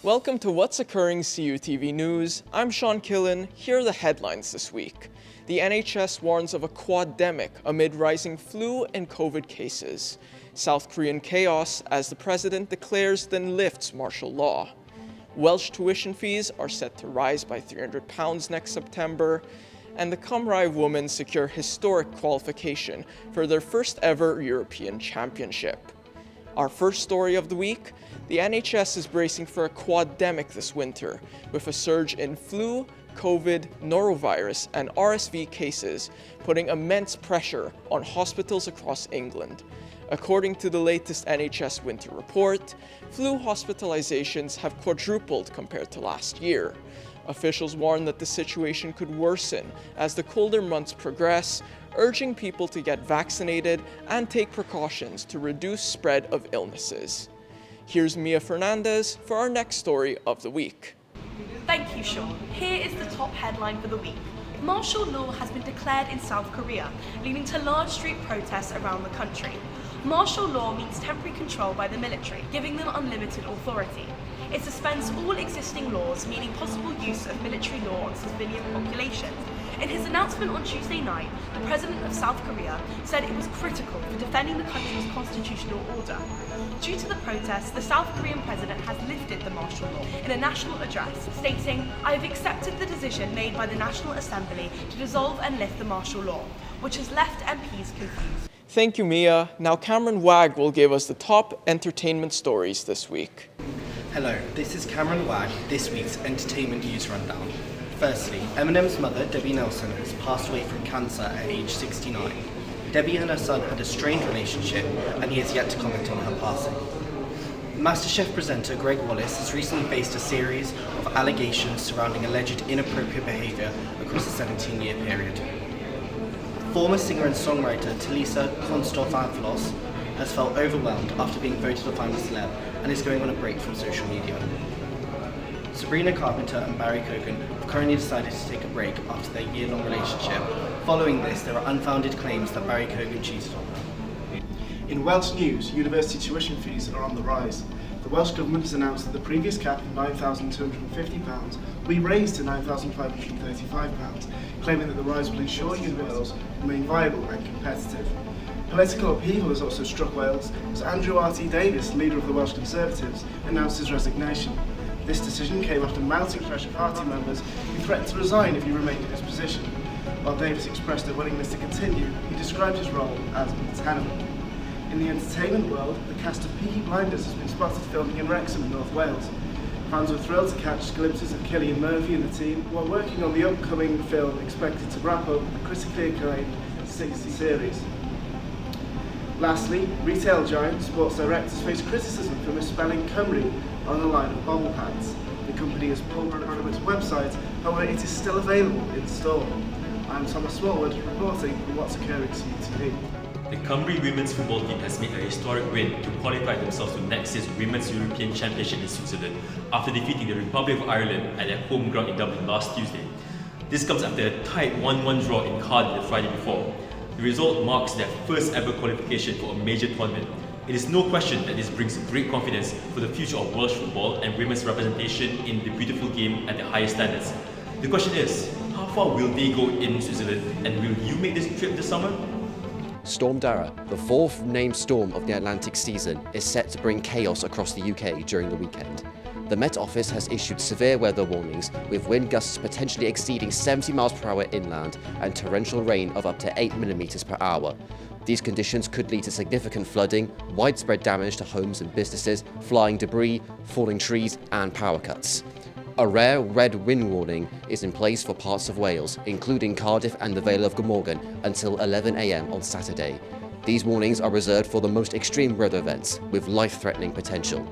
Welcome to What's Occurring CUTV News. I'm Sean Killen. Here are the headlines this week. The NHS warns of a quademic amid rising flu and COVID cases. South Korean chaos as the president declares then lifts martial law. Welsh tuition fees are set to rise by £300 next September. And the Cymraeg women secure historic qualification for their first ever European Championship. Our first story of the week, the NHS is bracing for a quademic this winter, with a surge in flu, COVID, norovirus, and RSV cases, putting immense pressure on hospitals across England. According to the latest NHS winter report, flu hospitalizations have quadrupled compared to last year. Officials warn that the situation could worsen as the colder months progress, urging people to get vaccinated and take precautions to reduce spread of illnesses. Here's Fernandez for our next story of the week. Thank you, Sean. Here is the top headline for the week. Martial law has been declared in South Korea, leading to large street protests around the country. Martial law means temporary control by the military, giving them unlimited authority. It suspends all existing laws, meaning possible use of military law on civilian populations. In his announcement on Tuesday night, the president of South Korea said it was critical for defending the country's constitutional order. Due to the protests, the South Korean president has lifted the martial law in a national address, stating, "I have accepted the decision made by the National Assembly to dissolve and lift the martial law," which has left MPs confused. Thank you, Mia. Now Wagg will give us the top entertainment stories this week. Hello, this is Wagg, this week's entertainment news rundown. Firstly, Eminem's mother, Debbie Nelson, has passed away from cancer at age 69. Debbie and her son had a strained relationship, and he has yet to comment on her passing. MasterChef presenter Greg Wallace has recently faced a series of allegations surrounding alleged inappropriate behaviour across a 17-year period. Former singer and songwriter Talisa Konstorfanopoulos has felt overwhelmed after being voted a final celeb and is going on a break from social media. Sabrina Carpenter and Barry Cogan have currently decided to take a break after their year-long relationship. Following this, there are unfounded claims that Barry Cogan cheated on her. In Welsh news, university tuition fees are on the rise. The Welsh Government has announced that the previous cap of £9,250 will be raised to £9,535, claiming that the rise will ensure universities remain viable and competitive. Political upheaval has also struck Wales as Andrew R.T. Davies, leader of the Welsh Conservatives, announced his resignation. This decision came after mounting pressure party members who threatened to resign if he remained in his position. While Davies expressed a willingness to continue, he described his role as untenable. In the entertainment world, the cast of Peaky Blinders has been spotted filming in Wrexham in North Wales. Fans were thrilled to catch glimpses of Cillian Murphy and the team while working on the upcoming film expected to wrap up the critically acclaimed 60 series. Lastly, retail giant Sports Direct has faced criticism for misspelling Cymru on a line of bobble pads. The company has pulled it from its website, however it is still available in store. I'm Thomas Smallwood, reporting on What's Occurring CUTV. The Cymru women's football team has made a historic win to qualify themselves to next year's Women's European Championship in Switzerland after defeating the Republic of Ireland at their home ground in Dublin last Tuesday. This comes after a tight 1-1 draw in Cardiff the Friday before. The result marks their first ever qualification for a major tournament. It is no question that this brings great confidence for the future of Welsh football and women's representation in the beautiful game at the highest standards. The question is, how far will they go in Switzerland, and will you make this trip this summer? Storm Dara, the fourth named storm of the Atlantic season, is set to bring chaos across the UK during the weekend. The Met Office has issued severe weather warnings, with wind gusts potentially exceeding 70 miles per hour inland and torrential rain of up to 8 millimetres per hour. These conditions could lead to significant flooding, widespread damage to homes and businesses, flying debris, falling trees and power cuts. A rare red wind warning is in place for parts of Wales, including Cardiff and the Vale of Glamorgan, until 11 AM on Saturday. These warnings are reserved for the most extreme weather events, with life-threatening potential.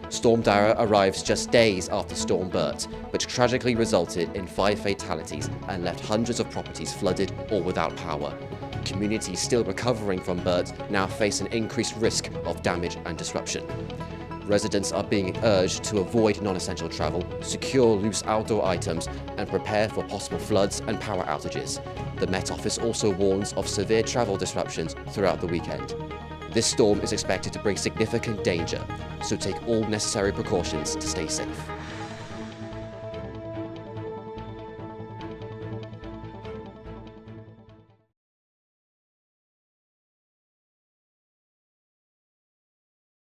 Storm Dara arrives just days after Storm Bert, which tragically resulted in 5 fatalities and left hundreds of properties flooded or without power. Communities still recovering from Bert now face an increased risk of damage and disruption. Residents are being urged to avoid non-essential travel, secure loose outdoor items, and prepare for possible floods and power outages. The Met Office also warns of severe travel disruptions throughout the weekend. This storm is expected to bring significant danger, so take all necessary precautions to stay safe.